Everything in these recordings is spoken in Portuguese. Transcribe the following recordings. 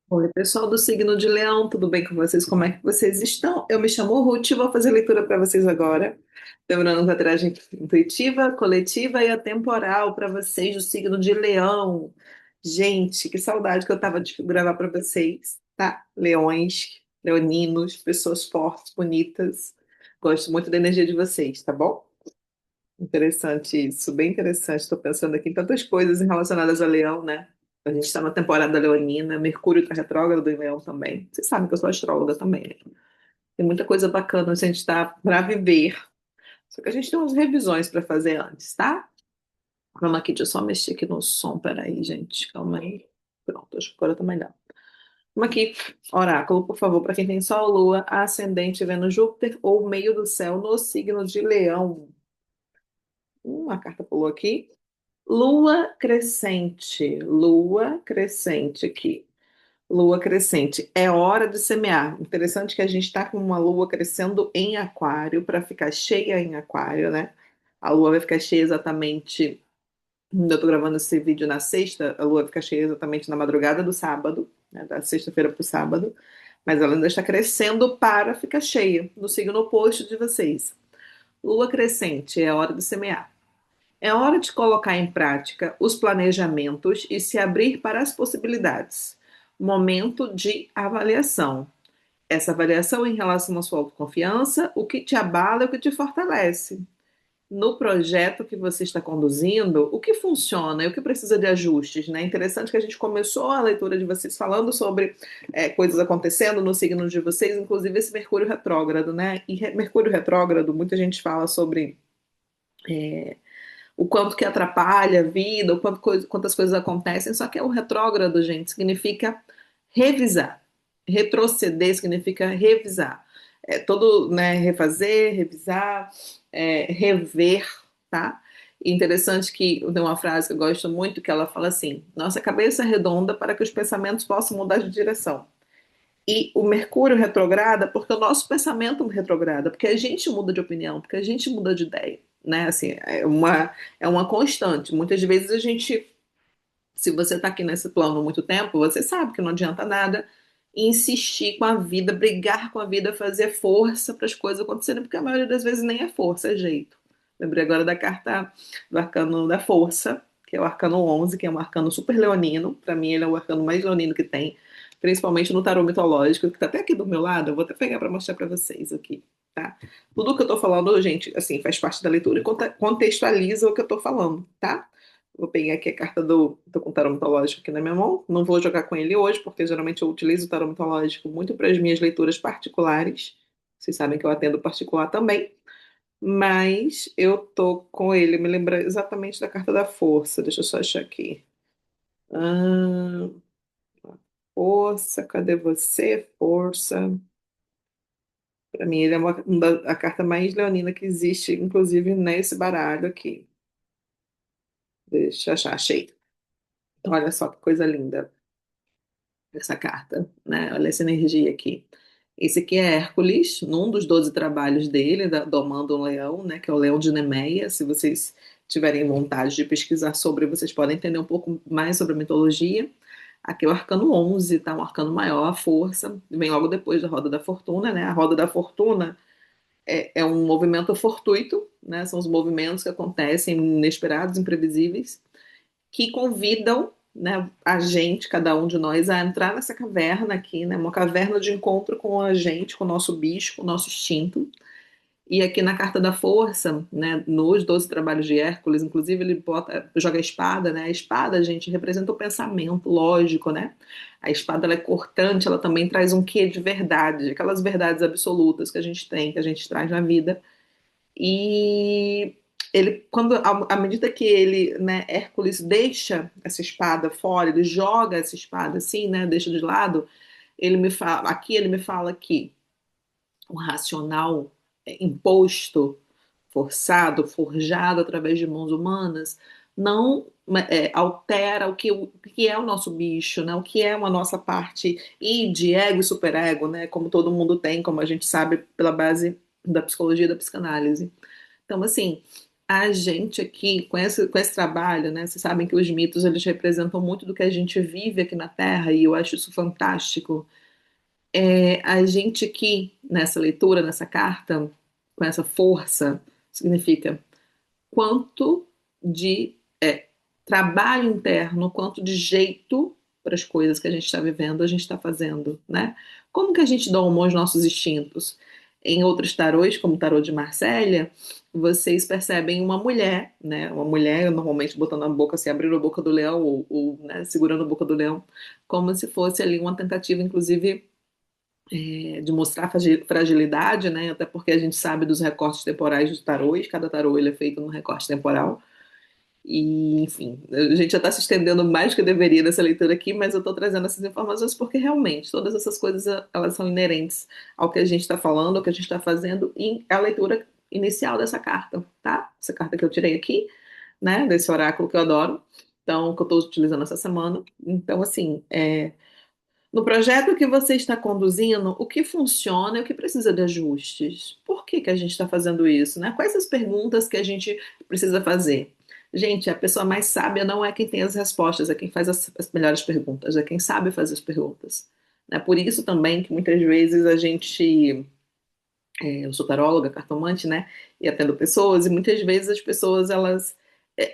Oi, pessoal do signo de Leão, tudo bem com vocês? Como é que vocês estão? Eu me chamo Ruth e vou fazer a leitura para vocês agora. Lembrando a tiragem intuitiva, coletiva e atemporal para vocês do signo de Leão. Gente, que saudade que eu tava de gravar para vocês, tá? Leões, leoninos, pessoas fortes, bonitas. Gosto muito da energia de vocês, tá bom? Interessante isso, bem interessante. Estou pensando aqui em tantas coisas relacionadas a Leão, né? A gente está na temporada leonina, Mercúrio está retrógrado em Leão também. Vocês sabem que eu sou astróloga também, né? Tem muita coisa bacana, a gente está para viver. Só que a gente tem umas revisões para fazer antes, tá? Vamos aqui, deixa eu só mexer aqui no som, peraí, gente, calma aí. Pronto, acho que agora tá melhor. Vamos aqui, oráculo, por favor, para quem tem Sol, Lua, Ascendente, Vênus, Júpiter ou meio do céu no signo de Leão. Uma carta pulou aqui. Lua crescente aqui. Lua crescente. É hora de semear. Interessante que a gente está com uma lua crescendo em Aquário para ficar cheia em Aquário, né? A lua vai ficar cheia exatamente. Eu estou gravando esse vídeo na sexta, a lua vai ficar cheia exatamente na madrugada do sábado, né? Da sexta-feira para o sábado. Mas ela ainda está crescendo para ficar cheia, no signo oposto de vocês. Lua crescente, é hora de semear. É hora de colocar em prática os planejamentos e se abrir para as possibilidades. Momento de avaliação. Essa avaliação em relação à sua autoconfiança, o que te abala e o que te fortalece. No projeto que você está conduzindo, o que funciona e o que precisa de ajustes, né? Interessante que a gente começou a leitura de vocês falando sobre coisas acontecendo no signo de vocês, inclusive esse Mercúrio retrógrado, né? E Mercúrio retrógrado, muita gente fala sobre o quanto que atrapalha a vida, quantas coisas acontecem, só que o retrógrado, gente, significa revisar. Retroceder significa revisar. É todo, né, refazer, revisar, rever, tá? E interessante que tem uma frase que eu gosto muito que ela fala assim: nossa cabeça é redonda para que os pensamentos possam mudar de direção. E o Mercúrio retrograda porque o nosso pensamento retrograda, porque a gente muda de opinião, porque a gente muda de ideia, né? Assim, é uma constante. Muitas vezes a gente, se você está aqui nesse plano há muito tempo, você sabe que não adianta nada insistir com a vida, brigar com a vida, fazer força para as coisas acontecerem, porque a maioria das vezes nem é força, é jeito. Lembrei agora da carta do arcano da força, que é o arcano 11, que é um arcano super leonino. Para mim, ele é o arcano mais leonino que tem, principalmente no tarô mitológico, que está até aqui do meu lado. Eu vou até pegar para mostrar para vocês aqui, tá? Tudo que eu tô falando, gente, assim, faz parte da leitura e contextualiza o que eu tô falando, tá? Vou pegar aqui a carta do. Tô com o tarô mitológico aqui na minha mão. Não vou jogar com ele hoje, porque geralmente eu utilizo o tarô mitológico muito para as minhas leituras particulares. Vocês sabem que eu atendo particular também. Mas eu tô com ele, me lembra exatamente da carta da força. Deixa eu só achar aqui. Ah, força, cadê você? Força. Para mim, ele é a carta mais leonina que existe, inclusive nesse baralho aqui. Deixa eu achar, achei. Olha só que coisa linda essa carta, né? Olha essa energia aqui. Esse aqui é Hércules, num dos 12 trabalhos dele, Domando um Leão, né? Que é o Leão de Nemeia. Se vocês tiverem vontade de pesquisar sobre, vocês podem entender um pouco mais sobre a mitologia. Aqui é o Arcano 11, tá? Um arcano maior, a força. Vem logo depois da Roda da Fortuna, né? A Roda da Fortuna é um movimento fortuito, né? São os movimentos que acontecem inesperados, imprevisíveis que convidam, né, a gente, cada um de nós, a entrar nessa caverna aqui, né, uma caverna de encontro com a gente, com o nosso bicho, com o nosso instinto. E aqui na Carta da Força, né, nos 12 Trabalhos de Hércules, inclusive ele joga a espada, né? A espada, gente, representa o pensamento lógico, né? A espada ela é cortante, ela também traz um quê de verdade, aquelas verdades absolutas que a gente tem, que a gente traz na vida e ele, à medida que ele, né, Hércules deixa essa espada fora, ele joga essa espada assim, né, deixa de lado, ele me fala que o racional imposto, forçado, forjado através de mãos humanas, não altera o que é o nosso bicho, né? O que é uma nossa parte id, ego e superego, né? Como todo mundo tem, como a gente sabe pela base da psicologia e da psicanálise. Então, assim, A gente aqui, com esse trabalho, né? Vocês sabem que os mitos eles representam muito do que a gente vive aqui na Terra e eu acho isso fantástico. A gente aqui, nessa leitura, nessa carta, com essa força, significa quanto de trabalho interno, quanto de jeito para as coisas que a gente está vivendo, a gente está fazendo, né? Como que a gente doma os nossos instintos? Em outros tarôs, como o tarô de Marsella, vocês percebem uma mulher, né? Uma mulher normalmente botando a boca, assim, abrindo a boca do leão ou, né, segurando a boca do leão, como se fosse ali uma tentativa, inclusive, de mostrar fragilidade, né? Até porque a gente sabe dos recortes temporais dos tarôs, cada tarô ele é feito num recorte temporal. E, enfim, a gente já está se estendendo mais do que deveria nessa leitura aqui, mas eu estou trazendo essas informações porque realmente todas essas coisas elas são inerentes ao que a gente está falando, ao que a gente está fazendo e à leitura inicial dessa carta, tá? Essa carta que eu tirei aqui, né? Desse oráculo que eu adoro, então que eu estou utilizando essa semana. Então, assim, no projeto que você está conduzindo, o que funciona e o que precisa de ajustes? Por que que a gente está fazendo isso, né? Quais as perguntas que a gente precisa fazer? Gente, a pessoa mais sábia não é quem tem as respostas, é quem faz as melhores perguntas, é quem sabe fazer as perguntas. É por isso também que muitas vezes a gente, eu sou taróloga, cartomante, né? E atendo pessoas, e muitas vezes as pessoas elas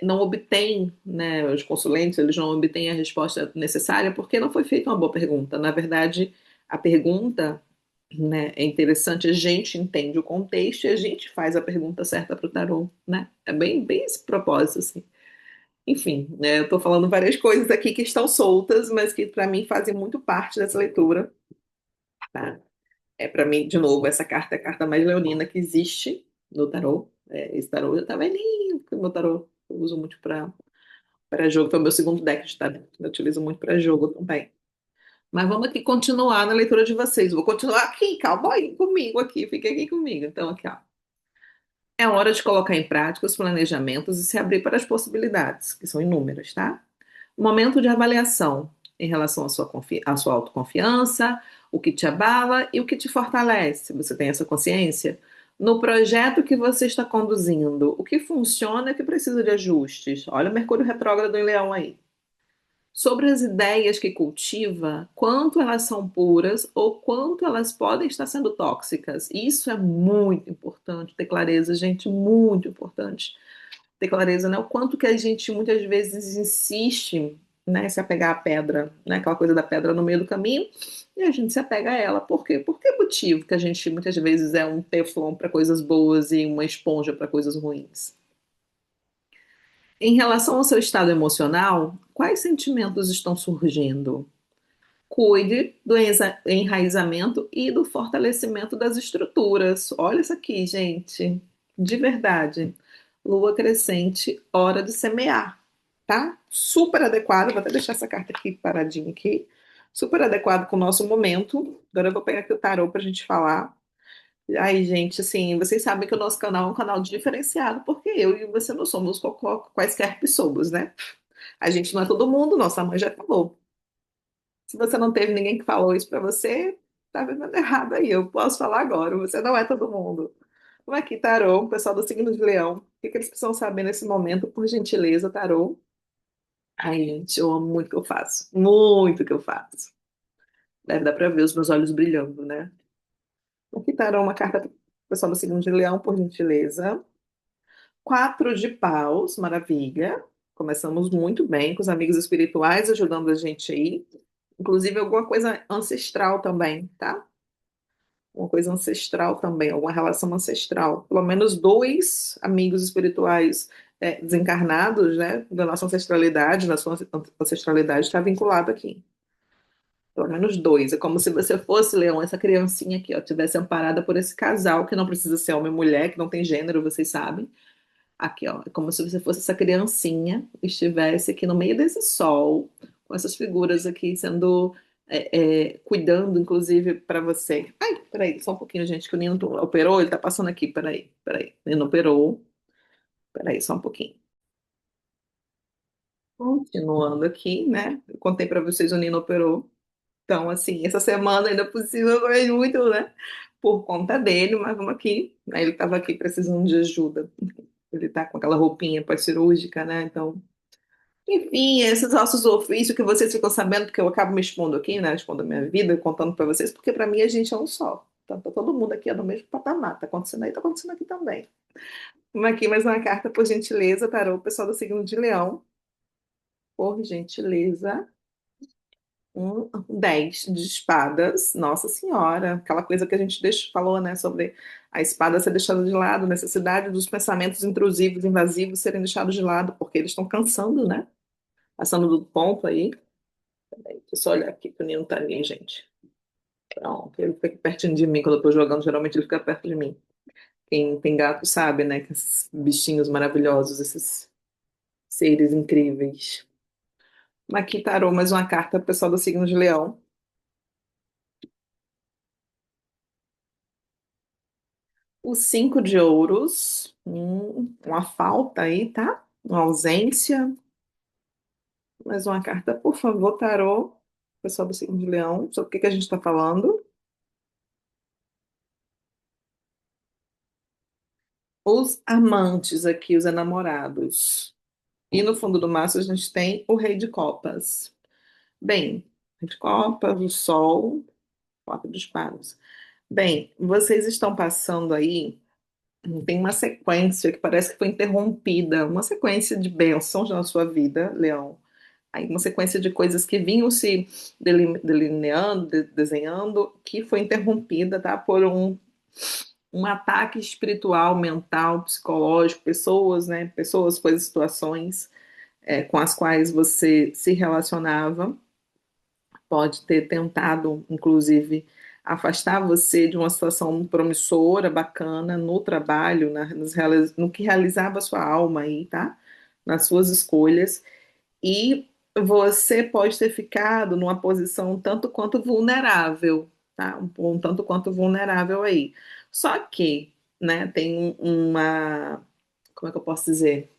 não obtêm, né? Os consulentes eles não obtêm a resposta necessária porque não foi feita uma boa pergunta. Na verdade, a pergunta, né, é interessante, a gente entende o contexto e a gente faz a pergunta certa para o tarô, né? É bem esse propósito, assim. Enfim, né, eu estou falando várias coisas aqui que estão soltas, mas que para mim fazem muito parte dessa leitura, tá? Para mim, de novo, essa carta é a carta mais leonina que existe no tarô. Esse tarô já tá velhinho, porque o meu tarô eu uso muito para jogo. Foi o meu segundo deck de tarô. Eu utilizo muito para jogo também. Mas vamos aqui continuar na leitura de vocês. Vou continuar aqui, calma aí comigo aqui, fique aqui comigo. Então, aqui, ó. É hora de colocar em prática os planejamentos e se abrir para as possibilidades, que são inúmeras, tá? Momento de avaliação em relação à sua autoconfiança, o que te abala e o que te fortalece. Você tem essa consciência? No projeto que você está conduzindo, o que funciona e o que precisa de ajustes? Olha o Mercúrio retrógrado em Leão aí. Sobre as ideias que cultiva, quanto elas são puras ou quanto elas podem estar sendo tóxicas. Isso é muito importante, ter clareza, gente, muito importante ter clareza, né? O quanto que a gente muitas vezes insiste, né, se apegar à pedra, né? Aquela coisa da pedra no meio do caminho, e a gente se apega a ela. Por quê? Por que motivo que a gente muitas vezes é um teflon para coisas boas e uma esponja para coisas ruins? Em relação ao seu estado emocional, quais sentimentos estão surgindo? Cuide do enraizamento e do fortalecimento das estruturas. Olha isso aqui, gente. De verdade. Lua crescente, hora de semear, tá? Super adequado. Vou até deixar essa carta aqui paradinha aqui. Super adequado com o nosso momento. Agora eu vou pegar aqui o tarô pra gente falar. Ai, gente, assim, vocês sabem que o nosso canal é um canal diferenciado, porque eu e você não somos quaisquer pessoas, né? A gente não é todo mundo, nossa mãe já falou. Se você não teve ninguém que falou isso pra você, tá vivendo errado aí. Eu posso falar agora, você não é todo mundo. Como é que tarô, o pessoal do signo de Leão, o que que eles precisam saber nesse momento, por gentileza, tarô? Ai, gente, eu amo muito o que eu faço. Muito o que eu faço. Deve dar pra ver os meus olhos brilhando, né? Aqui, tarô, uma carta pro pessoal do signo de Leão, por gentileza. Quatro de paus, maravilha. Começamos muito bem com os amigos espirituais ajudando a gente aí. Inclusive alguma coisa ancestral também, tá? Uma coisa ancestral também, alguma relação ancestral. Pelo menos dois amigos espirituais desencarnados, né, da nossa ancestralidade, da sua ancestralidade, está vinculado aqui. Pelo menos dois. É como se você fosse, Leão, essa criancinha aqui, ó, tivesse amparada por esse casal, que não precisa ser homem e mulher, que não tem gênero, vocês sabem. Aqui, ó, é como se você fosse essa criancinha, estivesse aqui no meio desse sol, com essas figuras aqui sendo, cuidando, inclusive, para você. Ai, peraí, só um pouquinho, gente, que o Nino operou, ele tá passando aqui, peraí. O Nino operou, peraí, só um pouquinho. Continuando aqui, né? Eu contei para vocês, o Nino operou. Então, assim, essa semana ainda por cima eu ganhei muito, né? Por conta dele, mas vamos aqui. Né? Ele estava aqui precisando de ajuda. Ele tá com aquela roupinha pós-cirúrgica, né? Então, enfim, esses nossos ofícios que vocês ficam sabendo, porque eu acabo me expondo aqui, né? Expondo a minha vida, contando pra vocês, porque pra mim a gente é um só. Então, tá todo mundo aqui é no mesmo patamar. Tá acontecendo aí, tá acontecendo aqui também. Vamos aqui mais uma carta, por gentileza, tarô, pessoal do signo de Leão. Por gentileza. 10 de espadas, Nossa Senhora, aquela coisa que a gente falou, né, sobre a espada ser deixada de lado, necessidade dos pensamentos intrusivos, invasivos serem deixados de lado, porque eles estão cansando, né? Passando do ponto aí. Peraí, deixa eu só olhar aqui que o Nino tá ali, gente. Pronto, ele fica aqui pertinho de mim quando eu tô jogando, geralmente ele fica perto de mim. Quem tem gato sabe, né, que esses bichinhos maravilhosos, esses seres incríveis. Aqui tarô mais uma carta, pessoal do signo de Leão. O 5 de ouros, uma falta aí, tá? Uma ausência. Mais uma carta, por favor, tarô. Pessoal do signo de Leão, sobre o que que a gente está falando? Os amantes aqui, os enamorados. E no fundo do maço a gente tem o Rei de Copas. Bem, Rei de Copas, o Sol, quatro de espadas. Bem, vocês estão passando aí, tem uma sequência que parece que foi interrompida, uma sequência de bênçãos na sua vida, Leão. Aí uma sequência de coisas que vinham se delineando, desenhando, que foi interrompida, tá? Por um ataque espiritual, mental, psicológico, pessoas, né? Pessoas, coisas, situações com as quais você se relacionava, pode ter tentado, inclusive, afastar você de uma situação promissora, bacana, no trabalho, no que realizava a sua alma aí, tá? Nas suas escolhas. E você pode ter ficado numa posição um tanto quanto vulnerável, tá? Um tanto quanto vulnerável aí. Só que, né, tem uma, como é que eu posso dizer?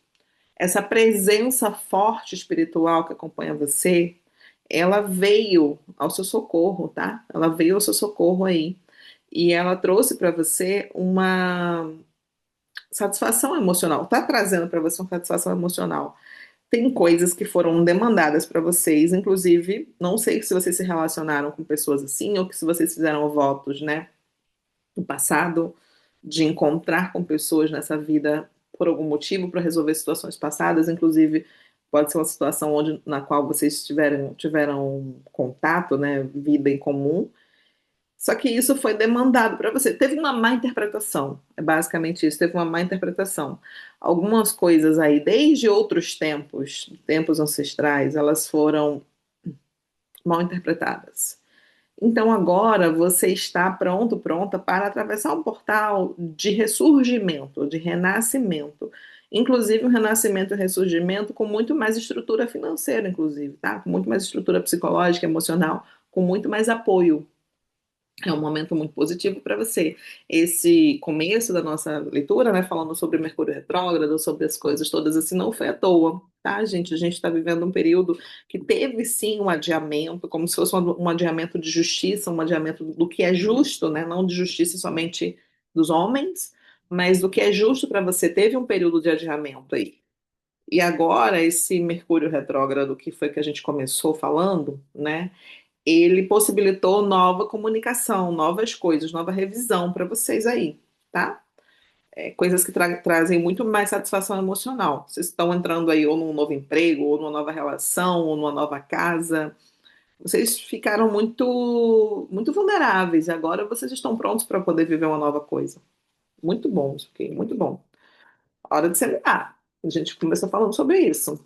Essa presença forte espiritual que acompanha você, ela veio ao seu socorro, tá? Ela veio ao seu socorro aí. E ela trouxe para você uma satisfação emocional, tá trazendo para você uma satisfação emocional. Tem coisas que foram demandadas para vocês, inclusive, não sei se vocês se relacionaram com pessoas assim ou que se vocês fizeram votos, né, no passado, de encontrar com pessoas nessa vida por algum motivo para resolver situações passadas, inclusive pode ser uma situação na qual vocês tiveram contato, né, vida em comum. Só que isso foi demandado para você. Teve uma má interpretação, é basicamente isso, teve uma má interpretação. Algumas coisas aí, desde outros tempos, tempos ancestrais, elas foram mal interpretadas. Então agora você está pronto, pronta para atravessar um portal de ressurgimento, de renascimento. Inclusive um renascimento e ressurgimento com muito mais estrutura financeira, inclusive, tá? Com muito mais estrutura psicológica, emocional, com muito mais apoio. É um momento muito positivo para você. Esse começo da nossa leitura, né, falando sobre Mercúrio retrógrado, sobre as coisas todas assim, não foi à toa, tá, gente? A gente está vivendo um período que teve sim um adiamento, como se fosse um adiamento de justiça, um adiamento do que é justo, né? Não de justiça somente dos homens, mas do que é justo para você. Teve um período de adiamento aí. E agora, esse Mercúrio retrógrado, que foi que a gente começou falando, né? Ele possibilitou nova comunicação, novas coisas, nova revisão para vocês aí, tá? Coisas que trazem muito mais satisfação emocional. Vocês estão entrando aí ou num novo emprego, ou numa nova relação, ou numa nova casa. Vocês ficaram muito, muito vulneráveis. E agora vocês estão prontos para poder viver uma nova coisa. Muito bom, isso aqui, muito bom. Hora de semear. A gente começou falando sobre isso.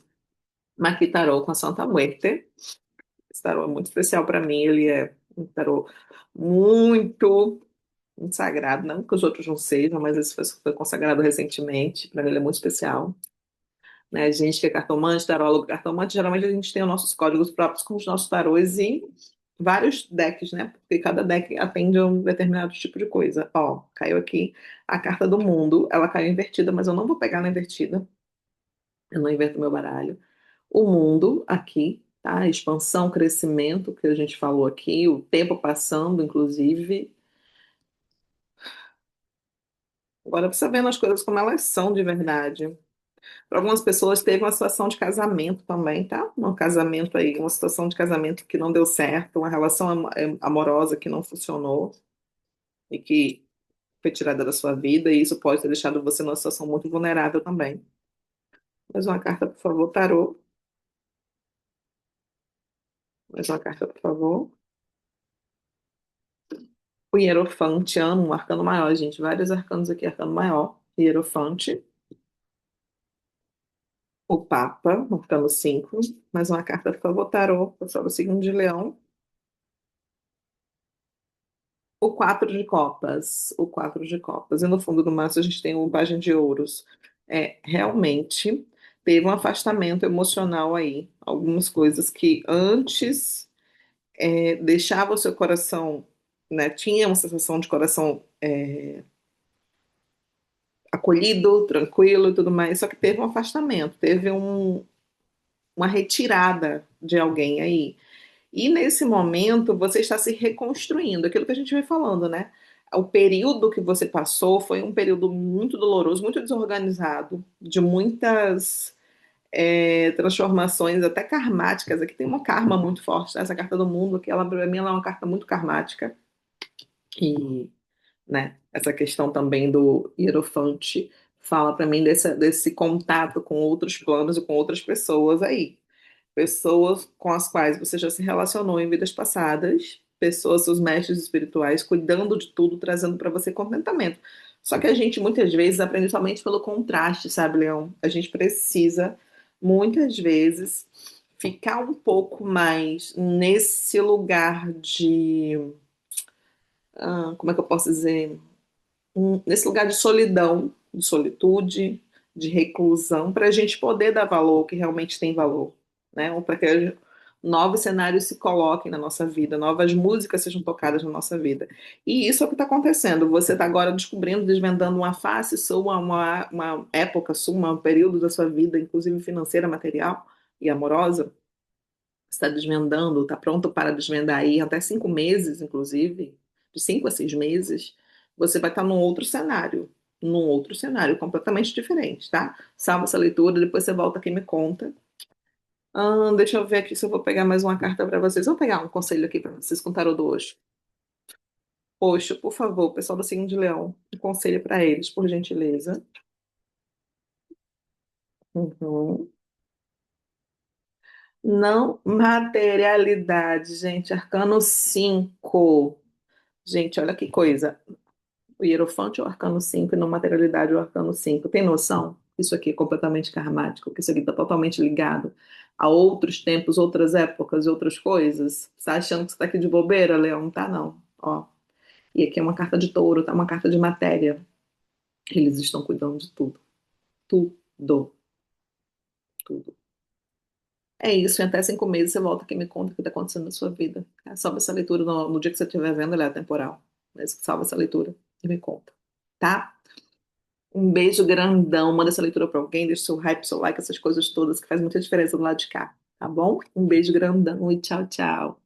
Maqui Tarô com a Santa Muerte. Esse tarô é muito especial para mim. Ele é um tarô muito, muito sagrado. Não que os outros não sejam, mas esse foi consagrado recentemente. Para mim, ele é muito especial. Né? A gente que é cartomante, tarólogo, cartomante, geralmente a gente tem os nossos códigos próprios com os nossos tarôs e vários decks, né? Porque cada deck atende a um determinado tipo de coisa. Ó, caiu aqui a carta do mundo. Ela caiu invertida, mas eu não vou pegar na invertida. Eu não inverto meu baralho. O mundo aqui, tá? Expansão, crescimento, que a gente falou aqui, o tempo passando, inclusive, Agora você vendo as coisas como elas são de verdade. Para algumas pessoas teve uma situação de casamento também, tá? Um casamento aí, uma situação de casamento que não deu certo, uma relação amorosa que não funcionou e que foi tirada da sua vida, e isso pode ter deixado você numa situação muito vulnerável também. Mais uma carta, por favor, tarô. Mais uma carta, por favor. O Hierofante, amo, um arcano maior, gente. Vários arcanos aqui, arcano maior. Hierofante. O Papa, arcano 5. Mais uma carta, por favor, tarô. Pessoal do signo de Leão. O quatro de copas. O quatro de copas. E no fundo do maço a gente tem o pajem de ouros. É, realmente teve um afastamento emocional aí. Algumas coisas que antes deixava o seu coração, né? Tinha uma sensação de coração acolhido, tranquilo e tudo mais, só que teve um afastamento, teve uma retirada de alguém aí. E nesse momento você está se reconstruindo, aquilo que a gente vem falando, né? O período que você passou foi um período muito doloroso, muito desorganizado, de muitas transformações, até karmáticas. Aqui tem uma karma muito forte, tá? Essa carta do mundo, que ela, para mim, ela é uma carta muito karmática. E né? Essa questão também do Hierofante fala para mim desse contato com outros planos e com outras pessoas aí. Pessoas com as quais você já se relacionou em vidas passadas, pessoas, seus mestres espirituais, cuidando de tudo, trazendo para você contentamento. Só que a gente muitas vezes aprende somente pelo contraste, sabe, Leão? A gente precisa, muitas vezes, ficar um pouco mais nesse lugar de. Como é que eu posso dizer? Nesse lugar de solidão, de solitude, de reclusão, para a gente poder dar valor ao que realmente tem valor, né? Ou para que novos cenários se coloquem na nossa vida, novas músicas sejam tocadas na nossa vida. E isso é o que está acontecendo. Você está agora descobrindo, desvendando uma face sua, uma época sua, um período da sua vida, inclusive financeira, material e amorosa, está desvendando, está pronto para desvendar aí até 5 meses, inclusive, de 5 a 6 meses, você vai estar num outro cenário completamente diferente, tá? Salva essa leitura, depois você volta aqui e me conta. Deixa eu ver aqui se eu vou pegar mais uma carta para vocês. Vou pegar um conselho aqui para vocês com o tarô do Osho. Osho, por favor, pessoal do signo de Leão, um conselho para eles, por gentileza. Uhum. Não materialidade, gente. Arcano 5. Gente, olha que coisa. O Hierofante é o arcano 5 e não materialidade é o arcano 5. Tem noção? Isso aqui é completamente karmático, que isso aqui está totalmente ligado a outros tempos, outras épocas, outras coisas. Você tá achando que você está aqui de bobeira, Leão? Não tá, não. Ó. E aqui é uma carta de touro, tá? Uma carta de matéria. Eles estão cuidando de tudo. Tudo. Tudo. É isso, em até 5 meses você volta aqui e me conta o que está acontecendo na sua vida. Tá? Salva essa leitura no dia que você estiver vendo, ela é temporal. Mas salva essa leitura e me conta. Tá? Um beijo grandão. Manda essa leitura pra alguém, deixa seu hype, seu like, essas coisas todas que faz muita diferença do lado de cá, tá bom? Um beijo grandão e tchau, tchau.